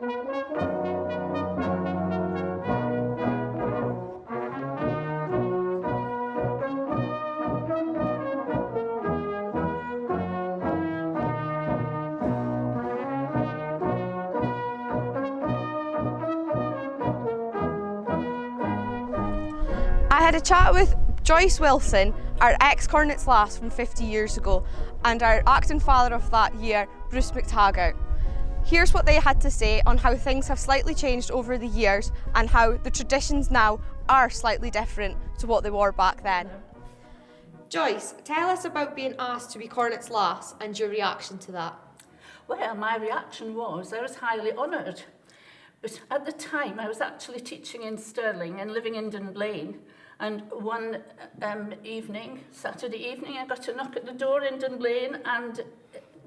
I had a chat with Joyce Wilson, our ex-Cornet's Lass from 50 years ago, and our acting father of that year, Bruce Mactaggart. Here's what they had to say on how things have slightly changed over the years and how the traditions now are slightly different to what they were back then. Joyce, tell us about being asked to be Cornet's Lass and your reaction to that. Well, my reaction was I was highly honoured. But at the time, I was actually teaching in Stirling and living in Dunblane. And one evening, Saturday evening, I got a knock at the door in Dunblane, and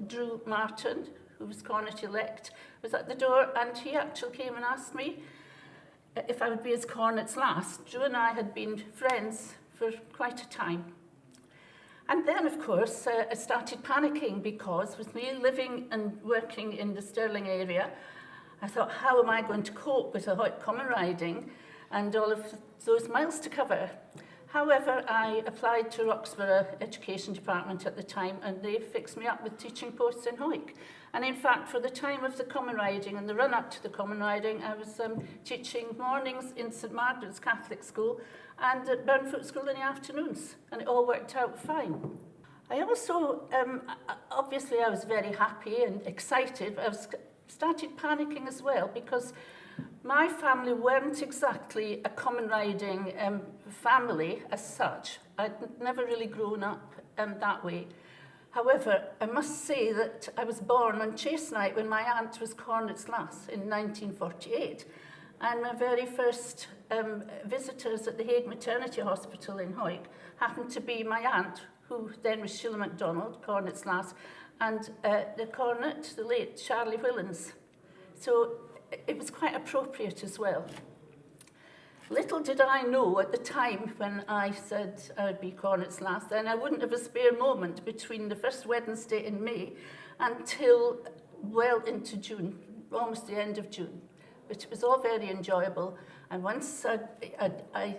Drew Martin, who was Cornet-elect, was at the door, and he actually came and asked me if I would be his Cornet's Lass. Drew and I had been friends for quite a time. And then, of course, I started panicking because with me living and working in the Stirling area, I thought, how am I going to cope with a Hoyt common riding and all of those miles to cover? However, I applied to Roxburgh Education Department at the time, and they fixed me up with teaching posts in Hoyt. And in fact, for the time of the common riding and the run-up to the common riding, I was teaching mornings in St Margaret's Catholic School and at Burnfoot School in the afternoons, and it all worked out fine. I also, obviously I was very happy and excited. I started panicking as well because my family weren't exactly a common riding family as such. I'd never really grown up that way. However, I must say that I was born on Chase Night when my aunt was Cornet's Lass in 1948. And my very first visitors at the Hague Maternity Hospital in Hoyt happened to be my aunt, who then was Sheila MacDonald, Cornet's Lass, and the Cornet, the late Charlie Whillans. So it was quite appropriate as well. Little did I know at the time when I said I would be Cornet's Lass, then I wouldn't have a spare moment between the first Wednesday in May until well into June, almost the end of June. But it was all very enjoyable. And once I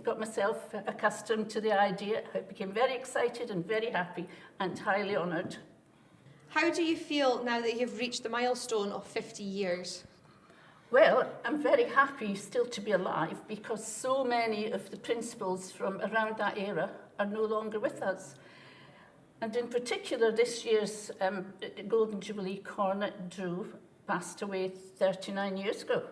got myself accustomed to the idea, I became very excited and very happy and highly honoured. How do you feel now that you've reached the milestone of 50 years? Well, I'm very happy still to be alive because so many of the principals from around that era are no longer with us. And in particular, this year's Golden Jubilee Cornet Drew passed away 39 years ago.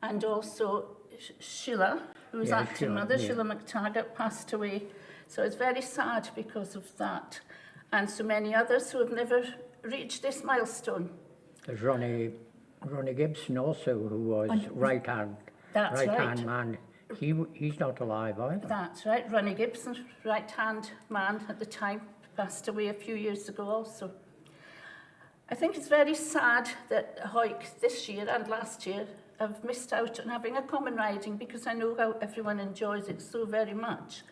And also Sheila, who was acting mother, Sheila Mactaggart, passed away. So it's very sad because of that. And so many others who have never reached this milestone. There's Ronnie Gibson also, who was right-hand man. He's not alive either. That's right. Ronnie Gibson, right-hand man at the time, passed away a few years ago also. I think it's very sad that Hoyt this year and last year have missed out on having a common riding because I know how everyone enjoys it so very much.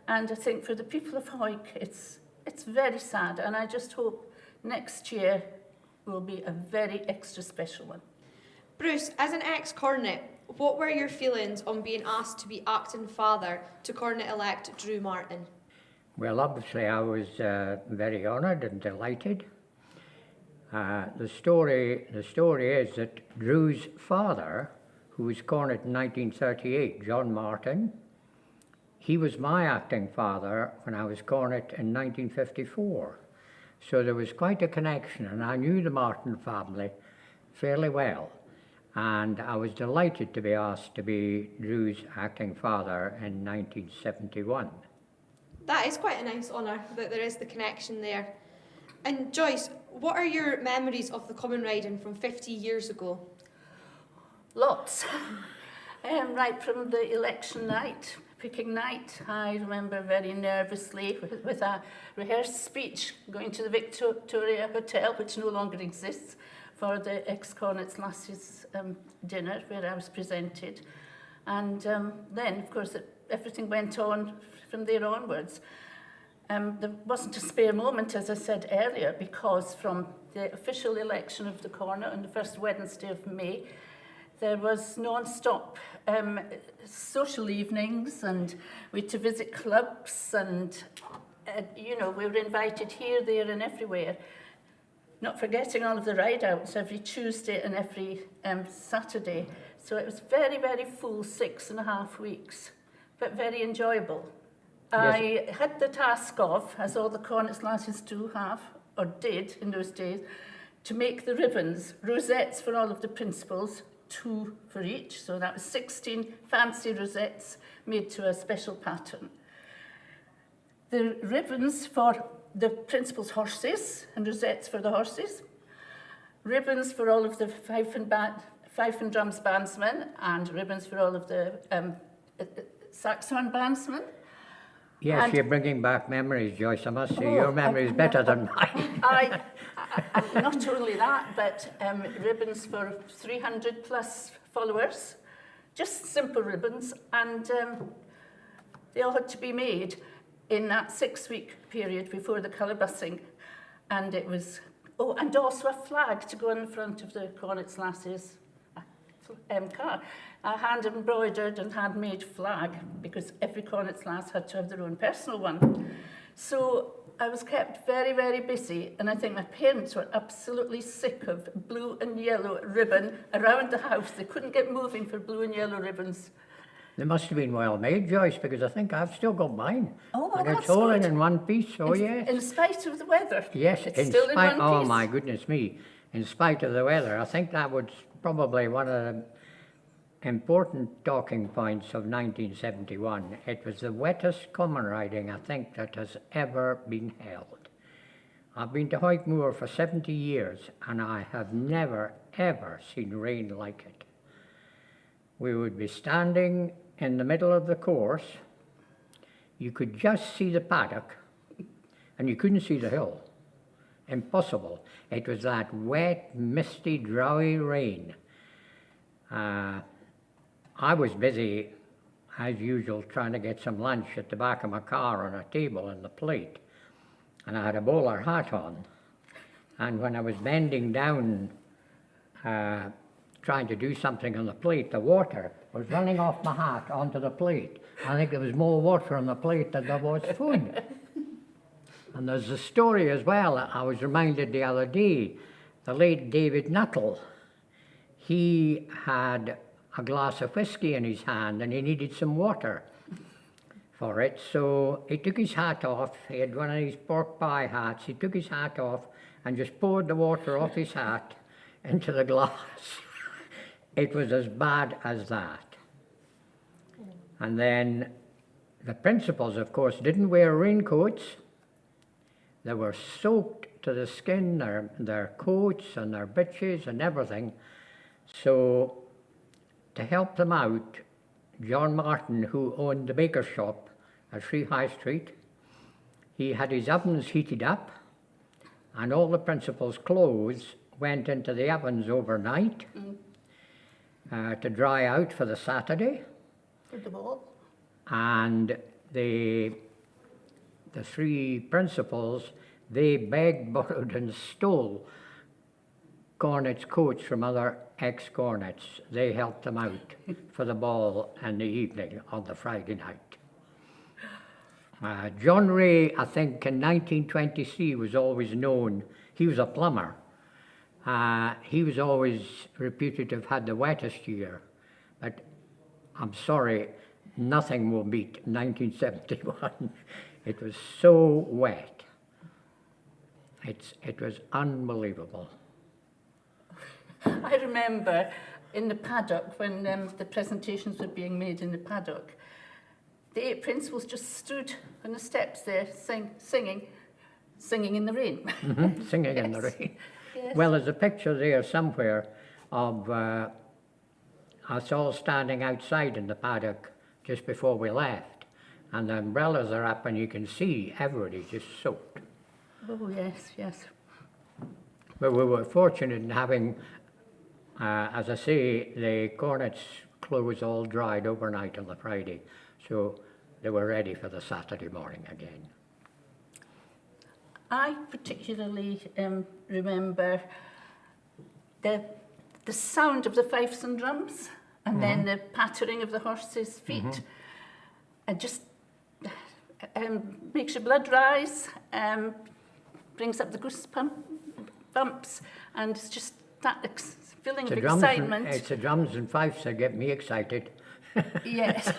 And I think for the people of Hoyt, it's very sad, and I just hope next year will be a very extra special one. Bruce, as an ex-Cornet, what were your feelings on being asked to be acting father to Cornet-elect Drew Martin? Well, obviously I was very honoured and delighted. The story is that Drew's father, who was Cornet in 1938, John Martin, he was my acting father when I was Cornet in 1954. So there was quite a connection, and I knew the Martin family fairly well. And I was delighted to be asked to be Drew's acting father in 1971. That is quite a nice honour, that there is the connection there. And Joyce, what are your memories of the common riding from 50 years ago? Lots. Right from the election night, picking night, I remember very nervously with a rehearsed speech going to the Victoria Hotel, which no longer exists, for the ex-Cornet's Lass's dinner where I was presented. And then, of course, everything went on from there onwards. There wasn't a spare moment, as I said earlier, because from the official election of the Cornet on the first Wednesday of May, there was non-stop social evenings, and we had to visit clubs, and you know, we were invited here, there and everywhere. Not forgetting all of the ride-outs every Tuesday and every Saturday. So it was very, very full 6.5 weeks, but very enjoyable. Yes. I had the task of, as all the Cornet lasses do have, or did in those days, to make the ribbons, rosettes for all of the principals, 2 for each. So that was 16 fancy rosettes made to a special pattern. The ribbons for the principals' horses and rosettes for the horses. Ribbons for all of the fife and drums bandsmen, and ribbons for all of the saxhorn bandsmen. Yes, And- you're bringing back memories, Joyce. I must say, your memory is better than mine. I not only that, but ribbons for 300 plus followers, just simple ribbons, and they all had to be made in that 6-week period before the colour bussing. And it was, oh, and also a flag to go in front of the Cornet lasses car. A hand-embroidered and handmade flag, because every Cornet lass had to have their own personal one. So I was kept very, very busy, and I think my parents were absolutely sick of blue and yellow ribbon around the house. They couldn't get moving for blue and yellow ribbons. They must have been well made, Joyce, because I think I've still got mine. Oh, well, and that's it's all good. in one piece, oh yes. In spite of the weather. Yes, it's in still spite, in one oh piece. my goodness me, in spite of the weather. I think that was probably one of the important talking points of 1971. It was the wettest common riding, I think, that has ever been held. I've been to Hoytmoor for 70 years, and I have never, ever seen rain like it. We would be standing in the middle of the course. You could just see the paddock, and you couldn't see the hill. Impossible. It was that wet, misty, drowy rain. I was busy, as usual, trying to get some lunch at the back of my car on a table and the plate. And I had a bowler hat on. And when I was bending down, trying to do something on the plate, the water was running off my hat onto the plate. I think there was more water on the plate than there was food. And there's a story as well. I was reminded the other day, the late David Nuttall, he had a glass of whiskey in his hand and he needed some water for it. So he took his hat off. He had one of these pork pie hats. He took his hat off and just poured the water off his hat into the glass. It was as bad as that. And then the principals, of course, didn't wear raincoats. They were soaked to the skin, their coats and their breeches and everything. So to help them out, John Martin, who owned the baker's shop at Free High Street, he had his ovens heated up, and all the principals' clothes went into the ovens overnight to dry out for the Saturday. For the ball. And the 3 principals, they begged, borrowed and stole Cornet's coats from other ex-Cornets. They helped them out for the ball and the evening on the Friday night. John Ray, I think in 1923 was always known, he was a plumber. He was always reputed to have had the wettest year, but I'm sorry, nothing will beat 1971. It was so wet. It was unbelievable. I remember in the paddock when the presentations were being made in the paddock, the 8 principals just stood on the steps there singing in the rain. Mm-hmm. Singing in the rain. Yes. Well, there's a picture there somewhere of us all standing outside in the paddock just before we left, and the umbrellas are up and you can see everybody just soaked. Oh, yes, yes. But we were fortunate in having, as I say, the Cornet's clothes all dried overnight on the Friday, so they were ready for the Saturday morning again. I particularly remember the sound of the fifes and drums, and then the pattering of the horses' feet. And just makes your blood rise, brings up the goosebumps, and it's just that feeling of excitement. It's the drums and fifes that get me excited. Yes.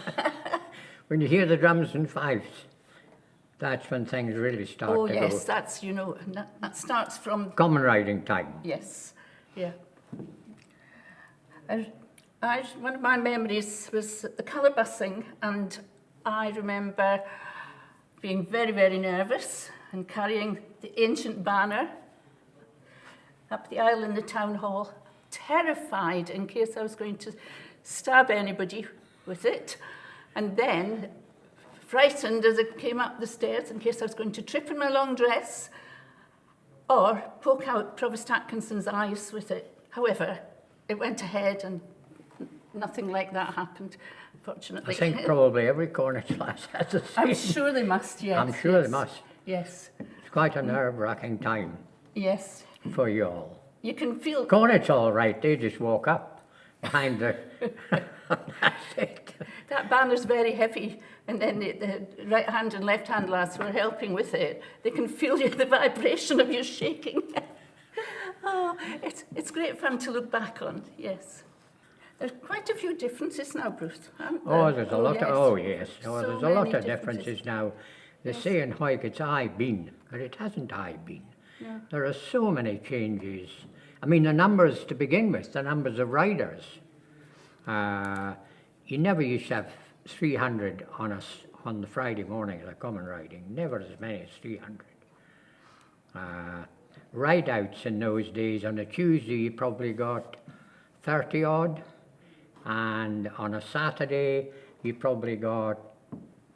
When you hear the drums and fifes, that's when things really start to go. Oh yes, that's, you know, that starts from... Common riding time. Yes, yeah. One of my memories was the colour busing, and I remember being very, very nervous and carrying the ancient banner up the aisle in the town hall, terrified in case I was going to stab anybody with it, and then frightened as I came up the stairs in case I was going to trip in my long dress or poke out Provost Atkinson's eyes with it. However, it went ahead and nothing like that happened, fortunately. I think probably every Cornet lass has the same. I'm sure they must, yes. I'm sure they must. Yes. It's quite a nerve-wracking time Yes. for you all. You can feel... Cornet's all right, they just walk up behind the... That's it. That banner's very heavy, and then the right hand and left hand lads who are helping with it, they can feel the vibration of you shaking. Oh, it's great fun to look back on, yes. There's quite a few differences now, Bruce, aren't there? Oh, there's a lot yes. of... Oh, yes. Oh, So there's a lot many of differences now. They say in Hawick it's aye been, but it hasn't aye been. No. There are so many changes. I mean, the numbers to begin with, the numbers of riders. You never used to have 300 on the Friday morning of the common riding, never as many as 300. Ride-outs in those days, on a Tuesday you probably got 30 odd, and on a Saturday you probably got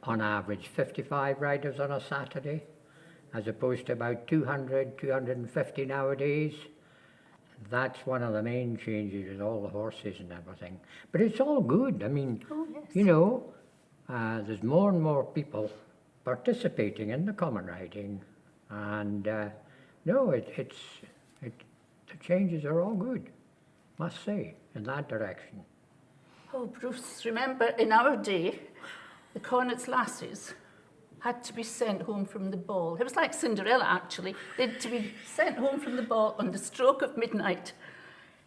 on average 55 riders on a Saturday, as opposed to about 200, 250 nowadays. That's one of the main changes with all the horses and everything. But it's all good. I mean, you know, there's more and more people participating in the common riding. And no, the changes are all good, must say, in that direction. Oh, Bruce, remember, in our day, the Cornet's lasses had to be sent home from the ball. It was like Cinderella, actually. They had to be sent home from the ball on the stroke of midnight.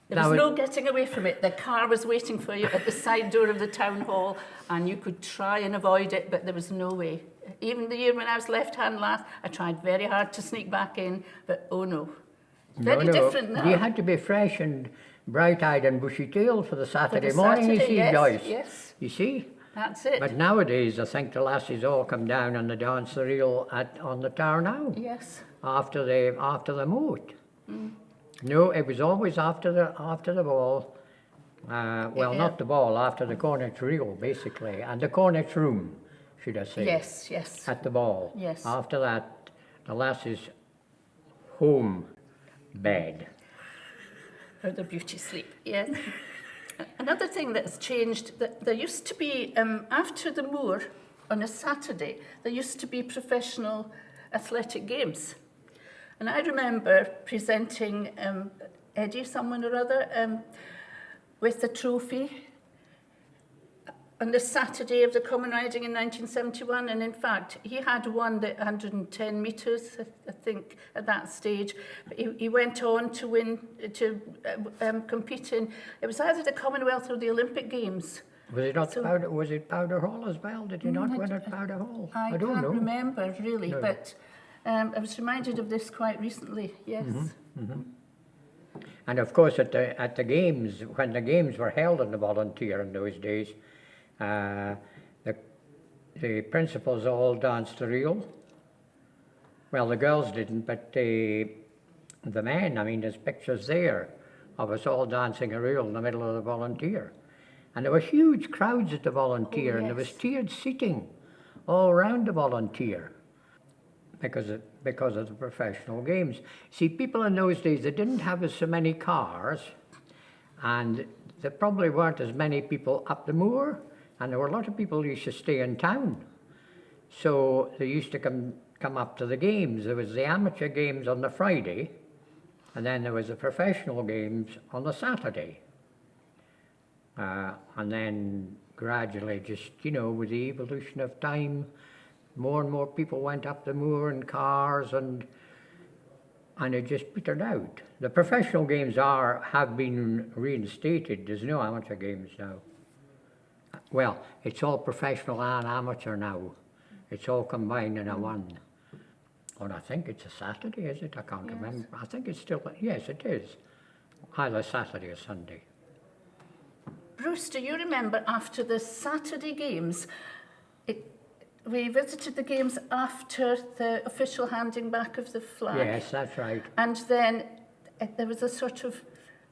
There was no getting away from it. The car was waiting for you at the side door of the town hall, and you could try and avoid it, but there was no way. Even the year when I was left-hand lass, I tried very hard to sneak back in, but oh no. It's very different now. You had to be fresh and bright-eyed and bushy-tailed for the Saturday morning, Saturday, you see, yes, Joyce. Yes. You see? That's it. But nowadays, I think the lassies all come down and they dance the reel on the tower now. Yes. After the moat. No, it was always after the ball. Well, not the ball, after the Cornet reel, basically, and the Cornet room, should I say? Yes, yes. At the ball. Yes. After that, the lassies' home bed. For the beauty sleep, yes. Another thing that's changed, that there used to be, after the moor, on a Saturday, there used to be professional athletic games. And I remember presenting Eddie, someone or other, with the trophy on the Saturday of the common riding in 1971. And in fact, he had won the 110 metres, I think, at that stage. But he went on to win, to compete in, it was either the Commonwealth or the Olympic Games. Was it not was it Powder Hall as well? Did you not win at Powder Hall? I don't can't know. remember, really, No. but I was reminded of this quite recently, yes. And of course, at the games, when the games were held in the volunteer in those days, the principals all danced the reel. Well, the girls didn't, but the men, I mean, there's pictures there of us all dancing a reel in the middle of the volunteer. And there were huge crowds at the volunteer, and there was tiered seating all around the volunteer because of the professional games. See, people in those days, they didn't have so many cars, and there probably weren't as many people up the moor, and there were a lot of people who used to stay in town. So they used to come come up to the games. There was the amateur games on the Friday, and then there was the professional games on the Saturday. And then gradually, just, you know, with the evolution of time, more and more people went up the moor in cars, and it just petered out. The professional games have been reinstated. There's no amateur games now. Well, it's all professional and amateur now. It's all combined in a one. And I think it's a Saturday, is it? I can't remember. I think it's still, yes, it is. Either Saturday or Sunday. Bruce, do you remember after the Saturday games, we visited the games after the official handing back of the flag? Yes, that's right. And then there was a sort of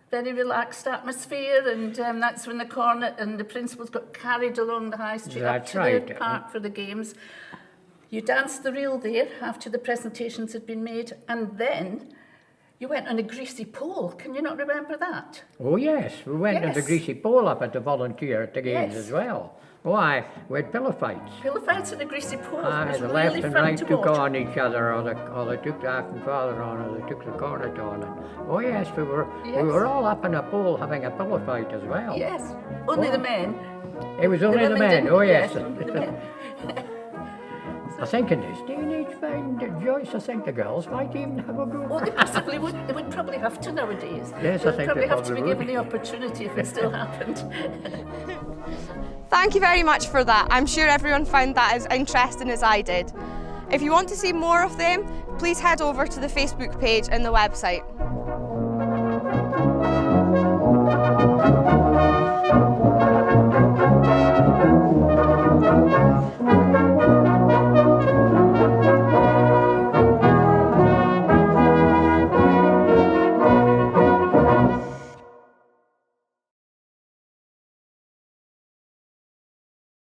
very relaxed atmosphere, and that's when the cornet and the principals got carried along the high street up to the park for the games. You danced the reel there after the presentations had been made, and then you went on a greasy pole. Can you not remember that? Oh yes, we went on the greasy pole up at the volunteer at the games as well. Why? We had pillow fights. Pillow fights and a greasy pole. It was the really left and fun right to took watch. on each other, or they took the acting father on, or they took the cornet on. Oh yes, we were all up on a pole having a pillow fight as well. Yes, only the men. It was only the men. didn't. Oh yes. Only the men. I think in this day and age, Joyce, I think the girls might even have a go. Oh, they possibly would. They would probably have to nowadays. Yes, they I think probably they have to be probably given the opportunity if it still happened. Thank you very much for that. I'm sure everyone found that as interesting as I did. If you want to see more of them, please head over to the Facebook page and the website.